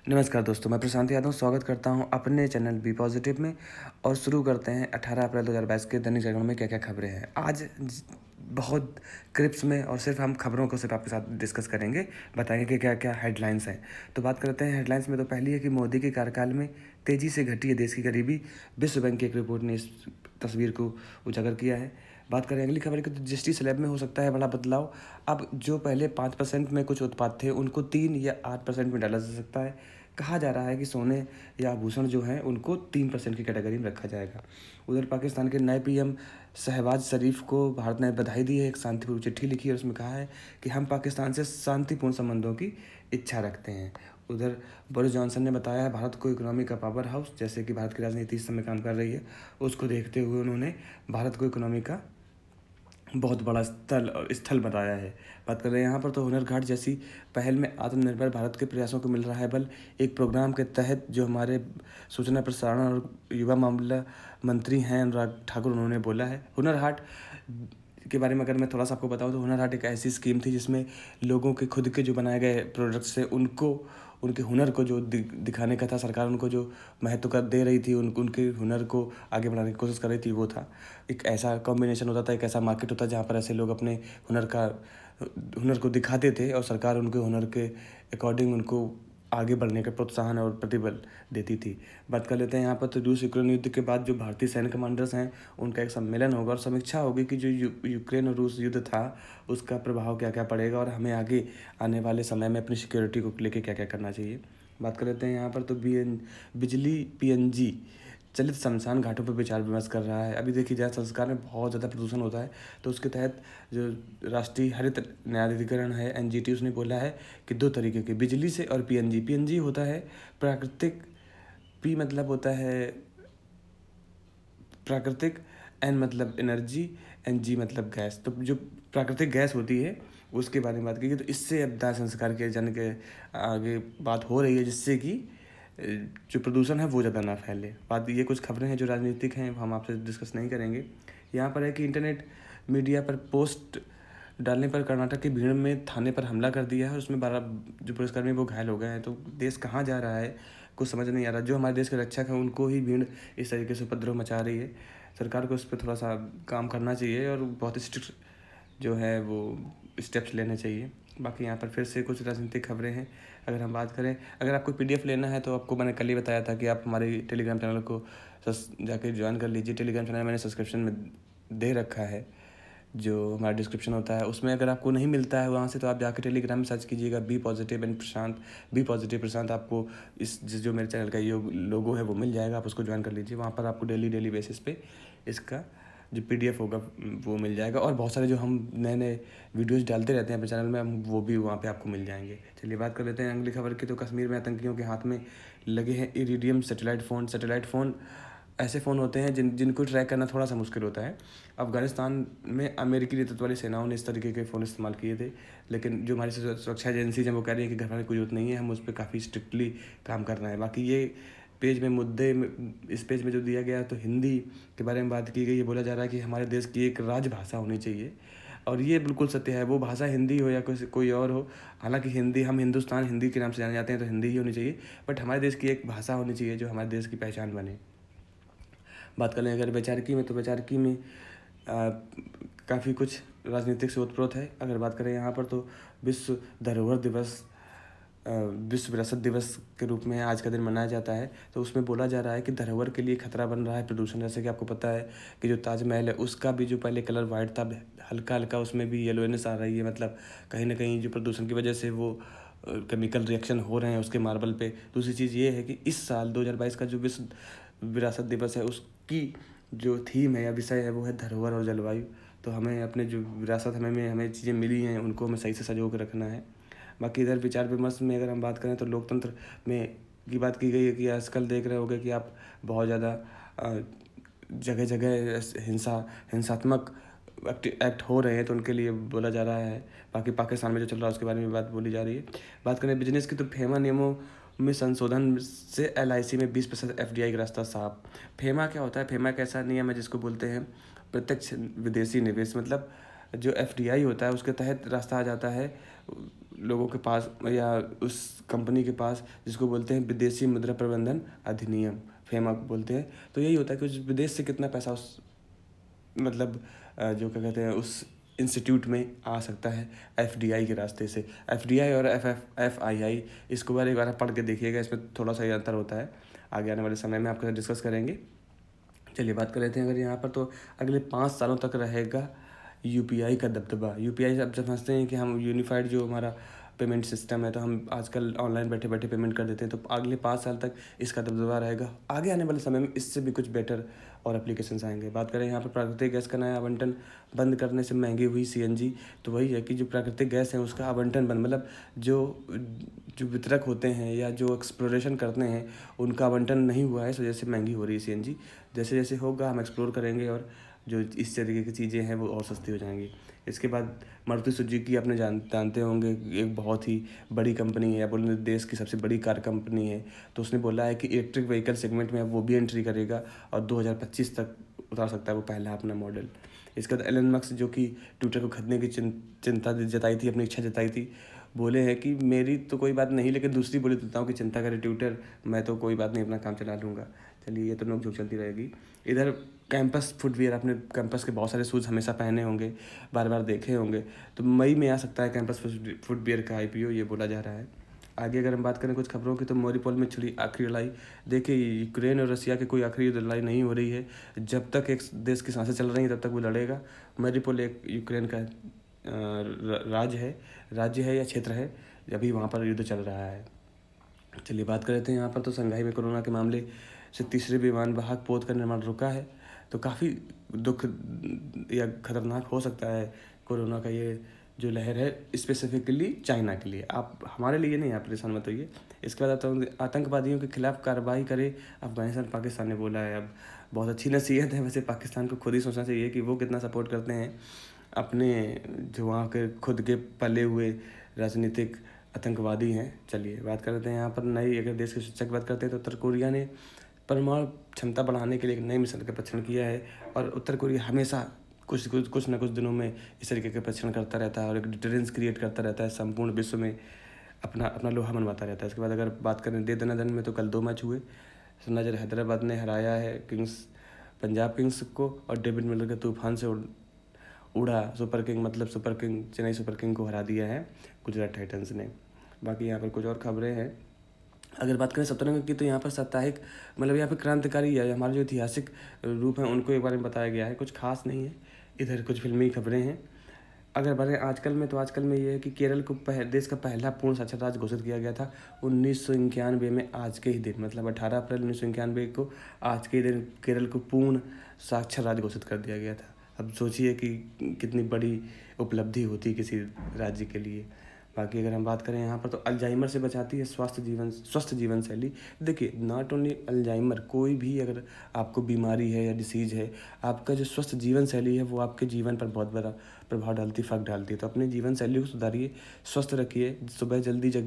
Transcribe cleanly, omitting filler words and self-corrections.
नमस्कार दोस्तों, मैं प्रशांत यादव स्वागत करता हूं अपने चैनल बी पॉजिटिव में। और शुरू करते हैं 18 अप्रैल 2022 के दैनिक जागरण में क्या क्या खबरें हैं। आज बहुत क्लिप्स में और सिर्फ हम खबरों को सिर्फ आपके साथ डिस्कस करेंगे, बताएंगे कि क्या क्या हेडलाइंस हैं। तो बात करते हैं हेडलाइंस में। तो पहली है कि मोदी के कार्यकाल में तेज़ी से घटी है देश की गरीबी। विश्व बैंक की एक रिपोर्ट ने इस तस्वीर को उजागर किया है। बात करें अगली खबर की, तो जीएसटी स्लैब में हो सकता है बड़ा बदलाव। अब जो पहले 5% में कुछ उत्पाद थे उनको 3 या 8% में डाला जा सकता है। कहा जा रहा है कि सोने या आभूषण जो हैं उनको 3% की कैटेगरी में रखा जाएगा। उधर पाकिस्तान के नए पीएम शहबाज शरीफ को भारत ने बधाई दी है। एक शांतिपूर्ण चिट्ठी लिखी है, उसमें कहा है कि हम पाकिस्तान से शांतिपूर्ण संबंधों की इच्छा रखते हैं। उधर बोरिस जॉनसन ने बताया है भारत को इकोनॉमी का पावर हाउस, जैसे कि भारत की राजनीति इस समय काम कर रही है, उसको देखते हुए उन्होंने भारत को इकोनॉमी का बहुत बड़ा स्थल बताया है। बात कर रहे हैं यहाँ पर, तो हुनर हाट जैसी पहल में आत्मनिर्भर भारत के प्रयासों को मिल रहा है बल। एक प्रोग्राम के तहत जो हमारे सूचना प्रसारण और युवा मामला मंत्री हैं अनुराग ठाकुर, उन्होंने बोला है हुनर हाट के बारे में अगर मैं थोड़ा सा आपको बताऊं तो हुनर हाट एक ऐसी स्कीम थी जिसमें लोगों के खुद के जो बनाए गए प्रोडक्ट्स थे उनको, उनके हुनर को जो दिखाने का था, सरकार उनको जो महत्व कर दे रही थी, उनके हुनर को आगे बढ़ाने की कोशिश कर रही थी। वो था एक ऐसा कॉम्बिनेशन होता था, एक ऐसा मार्केट होता जहाँ पर ऐसे लोग अपने हुनर को दिखाते थे और सरकार उनके हुनर के अकॉर्डिंग उनको आगे बढ़ने का प्रोत्साहन और प्रतिबल देती थी। बात कर लेते हैं यहाँ पर, तो रूस यूक्रेन युद्ध के बाद जो भारतीय सैन्य कमांडर्स हैं उनका एक सम्मेलन होगा और समीक्षा होगी कि जो यूक्रेन और रूस युद्ध था उसका प्रभाव क्या क्या पड़ेगा और हमें आगे आने वाले समय में अपनी सिक्योरिटी को लेकर क्या क्या करना चाहिए। बात कर लेते हैं यहाँ पर, तो बिजली पीएनजी चलित शमशान घाटों पर विचार विमर्श कर रहा है। अभी देखिए, जहाँ संस्कार में बहुत ज़्यादा प्रदूषण होता है तो उसके तहत जो राष्ट्रीय हरित न्यायाधिकरण है एनजीटी, उसने बोला है कि 2 तरीके के बिजली से और पीएनजी। पीएनजी होता है प्राकृतिक, पी मतलब होता है प्राकृतिक, एन मतलब एनर्जी, एनजी मतलब गैस। तो जो प्राकृतिक गैस होती है उसके बारे में बात की, तो इससे अब दाह संस्कार किए जाने के आगे बात हो रही है, जिससे कि जो प्रदूषण है वो ज़्यादा ना फैले। बात ये कुछ खबरें हैं जो राजनीतिक हैं, हम आपसे डिस्कस नहीं करेंगे। यहाँ पर है कि इंटरनेट मीडिया पर पोस्ट डालने पर कर्नाटक की भीड़ में थाने पर हमला कर दिया है, उसमें 12 जो पुलिसकर्मी वो घायल हो गए हैं। तो देश कहाँ जा रहा है कुछ समझ नहीं आ रहा। जो हमारे देश के रक्षक हैं उनको ही भीड़ इस तरीके से उपद्रव मचा रही है। सरकार को उस पर थोड़ा सा काम करना चाहिए और बहुत स्ट्रिक्ट जो है वो स्टेप्स लेने चाहिए। बाकी यहाँ पर फिर से कुछ राजनीतिक खबरें हैं। अगर हम बात करें, अगर आपको पीडीएफ लेना है तो आपको मैंने कल ही बताया था कि आप हमारे टेलीग्राम चैनल को जाके ज्वाइन कर लीजिए। टेलीग्राम चैनल मैंने सब्सक्रिप्शन में दे रखा है, जो हमारा डिस्क्रिप्शन होता है उसमें। अगर आपको नहीं मिलता है वहाँ से तो आप जाकर टेलीग्राम में सर्च कीजिएगा B positive and Prashant, B positive Prashant. आपको इस जो मेरे चैनल का लोगो है वो मिल जाएगा, आप उसको ज्वाइन कर लीजिए। वहाँ पर आपको डेली बेसिस पे इसका जो पीडीएफ होगा वो मिल जाएगा और बहुत सारे जो हम नए नए वीडियोज़ डालते रहते हैं अपने चैनल में, हम वो भी वहाँ पे आपको मिल जाएंगे। चलिए बात कर लेते हैं अगली खबर की। तो कश्मीर में आतंकियों के हाथ में लगे हैं इरिडियम सैटेलाइट फ़ोन ऐसे फ़ोन होते हैं जिनको ट्रैक करना थोड़ा सा मुश्किल होता है। अफगानिस्तान में अमेरिकी नेतृत्व वाली सेनाओं ने इस तरीके के फ़ोन इस्तेमाल किए थे, लेकिन जो हमारी सुरक्षा एजेंसीज हैं वो कह रही है कि घबराने की कोई जरूरत नहीं है, हम उस पर काफ़ी स्ट्रिक्टली काम कर रहे हैं। बाकी ये पेज में इस पेज में जो दिया गया है तो हिंदी के बारे में बात की गई है। बोला जा रहा है कि हमारे देश की एक राजभाषा होनी चाहिए और ये बिल्कुल सत्य है। वो भाषा हिंदी हो या कोई और हो, हालांकि हिंदी, हम हिंदुस्तान हिंदी के नाम से जाने जाते हैं तो हिंदी ही होनी चाहिए, बट हमारे देश की एक भाषा होनी चाहिए जो हमारे देश की पहचान बने। बात कर लें अगर वैचारिकी में, तो वैचारिकी में काफ़ी कुछ राजनीतिक से ओतप्रोत है। अगर बात करें यहाँ पर, तो विश्व धरोहर दिवस, विश्व विरासत दिवस के रूप में आज का दिन मनाया जाता है। तो उसमें बोला जा रहा है कि धरोहर के लिए खतरा बन रहा है प्रदूषण। जैसे कि आपको पता है कि जो ताजमहल है उसका भी जो पहले कलर वाइट था, हल्का हल्का उसमें भी येलोनेस आ रही है, मतलब कहीं ना कहीं जो प्रदूषण की वजह से वो केमिकल रिएक्शन हो रहे हैं उसके मार्बल पे। दूसरी चीज़ ये है कि इस साल 2022 का जो विश्व विरासत दिवस है उसकी जो थीम है या विषय है वो है धरोहर और जलवायु। तो हमें अपने जो विरासत हमें चीज़ें मिली हैं उनको हमें सही से संजो के रखना है। बाकी इधर विचार विमर्श में अगर हम बात करें तो लोकतंत्र में की बात की गई है कि आजकल देख रहे होंगे कि आप बहुत ज़्यादा जगह जगह हिंसात्मक एक्ट हो रहे हैं, तो उनके लिए बोला जा रहा है। बाकी पाकिस्तान में जो चल रहा है उसके बारे में बात बोली जा रही है। बात करें बिजनेस की, तो फेमा नियमों में संशोधन से एलआईसी में 20% एफडीआई का रास्ता साफ। फेमा क्या होता है? फेमा एक ऐसा नियम है जिसको बोलते हैं प्रत्यक्ष विदेशी निवेश। मतलब जो एफडीआई होता है उसके तहत रास्ता आ जाता है लोगों के पास या उस कंपनी के पास, जिसको बोलते हैं विदेशी मुद्रा प्रबंधन अधिनियम, फेमा बोलते हैं। तो यही होता है कि उस विदेश से कितना पैसा उस मतलब जो क्या कहते हैं उस इंस्टीट्यूट में आ सकता है एफडीआई के रास्ते से। एफडीआई और एफआईआई, इसको बार एक बार पढ़ के देखिएगा, इसमें थोड़ा सा ये अंतर होता है। आगे आने वाले समय में आपके साथ डिस्कस करेंगे। चलिए बात कर लेते हैं अगर यहाँ पर, तो अगले 5 सालों तक रहेगा यूपीआई का दबदबा। यूपीआई अब जब समझते हैं कि हम यूनिफाइड जो हमारा पेमेंट सिस्टम है, तो हम आजकल ऑनलाइन बैठे बैठे पेमेंट कर देते हैं, तो अगले 5 साल तक इसका दबदबा रहेगा। आगे आने वाले समय में इससे भी कुछ बेटर और एप्लीकेशंस आएंगे। बात करें यहाँ पर प्राकृतिक गैस का नया आवंटन बंद करने से महंगी हुई सीएनजी, तो वही है कि जो प्राकृतिक गैस है उसका आवंटन बंद, मतलब जो वितरक होते हैं या जो एक्सप्लोरेशन करते हैं उनका आवंटन नहीं हुआ है, इस वजह से महंगी हो रही है सीएनजी। जैसे जैसे होगा हम एक्सप्लोर करेंगे और जो इस तरीके की चीज़ें हैं वो और सस्ती हो जाएंगी। इसके बाद मारुति सुजुकी आपने जानते होंगे, एक बहुत ही बड़ी कंपनी है, बोले देश की सबसे बड़ी कार कंपनी है। तो उसने बोला है कि इलेक्ट्रिक व्हीकल सेगमेंट में अब वो भी एंट्री करेगा और 2025 तक उतार सकता है वो पहला अपना मॉडल। इसके बाद एलन मस्क, जो कि ट्विटर को खरीदने की चिंता जताई थी, अपनी इच्छा जताई थी, बोले हैं कि मेरी तो कोई बात नहीं, लेकिन दूसरी बोली देता हूँ कि चिंता करे ट्विटर, मैं तो कोई बात नहीं, अपना काम चला लूँगा। चलिए ये तो नोक-झोंक चलती रहेगी। इधर कैंपस फुटवियर, आपने कैंपस के बहुत सारे शूज़ हमेशा पहने होंगे, बार बार देखे होंगे, तो मई में आ सकता है कैंपस फुटवियर का आईपीओ, ये बोला जा रहा है। आगे अगर हम बात करें कुछ खबरों की, तो मरियुपोल में छिड़ी आखिरी लड़ाई। देखिए यूक्रेन और रसिया की कोई आखिरी लड़ाई नहीं हो रही है, जब तक एक देश की सांसें चल रही हैं तब तक वो लड़ेगा। मरियुपोल एक यूक्रेन का राज्य है या क्षेत्र है, अभी वहाँ पर युद्ध चल रहा है। चलिए बात कर लेते हैं यहाँ पर, तो शंघाई में कोरोना के मामले से तीसरे विमान वाहक पोत का निर्माण रुका है। तो काफ़ी दुख या खतरनाक हो सकता है कोरोना का ये जो लहर है, स्पेसिफिकली चाइना के लिए। आप हमारे लिए नहीं, आप परेशान मत होइए। इसके बाद आतंकवादियों के खिलाफ कार्रवाई करे अफगानिस्तान, पाकिस्तान ने बोला है। अब बहुत अच्छी नसीहत है वैसे, पाकिस्तान को खुद ही सोचना चाहिए कि वो कितना सपोर्ट करते हैं अपने जो वहाँ के खुद के पले हुए राजनीतिक आतंकवादी हैं। चलिए बात करते हैं यहाँ पर नई, अगर देश की सुरक्षा की बात करते हैं तो उत्तर कोरिया ने परमाणु क्षमता बढ़ाने के लिए एक नई मिसाइल का परीक्षण किया है। और उत्तर कोरिया हमेशा कुछ न कुछ दिनों में इस तरीके के परीक्षण करता रहता है और एक डिटरेंस क्रिएट करता रहता है, संपूर्ण विश्व में अपना लोहा मनवाता रहता है। इसके बाद अगर बात करें दे दनादन में, तो कल 2 मैच हुए। सनराइजर हैदराबाद ने हराया है पंजाब किंग्स को, और डेविड मिलर के तूफान से उड़ा super king Chennai super king को हरा दिया है गुजरात टाइटंस ने। बाकी यहाँ पर कुछ और खबरें हैं। अगर बात करें सप्तरंग की, तो यहाँ पर साप्ताहिक मतलब यहाँ पर क्रांतिकारी है, हमारे जो ऐतिहासिक रूप हैं उनको एक बारे में बताया गया है, कुछ खास नहीं है। इधर कुछ फिल्मी खबरें हैं। अगर बढ़ें आजकल में, तो आजकल में ये है कि केरल को देश का पहला पूर्ण साक्षर राज्य घोषित किया गया था 1991 में, आज के ही दिन, मतलब 18 अप्रैल 1991 को आज के ही दिन केरल को पूर्ण साक्षर राज्य घोषित कर दिया गया था। अब सोचिए कि कितनी बड़ी उपलब्धि होती है किसी राज्य के लिए। बाकी अगर हम बात करें यहाँ पर, तो अल्जाइमर से बचाती है स्वस्थ जीवन शैली। देखिए नॉट ओनली अल्जाइमर, कोई भी अगर आपको बीमारी है या डिसीज़ है, आपका जो स्वस्थ जीवन शैली है वो आपके जीवन पर बहुत बड़ा प्रभाव डालती है, फर्क डालती है। तो अपने जीवन शैली को सुधारिए, स्वस्थ रखिए, सुबह जल्दी जग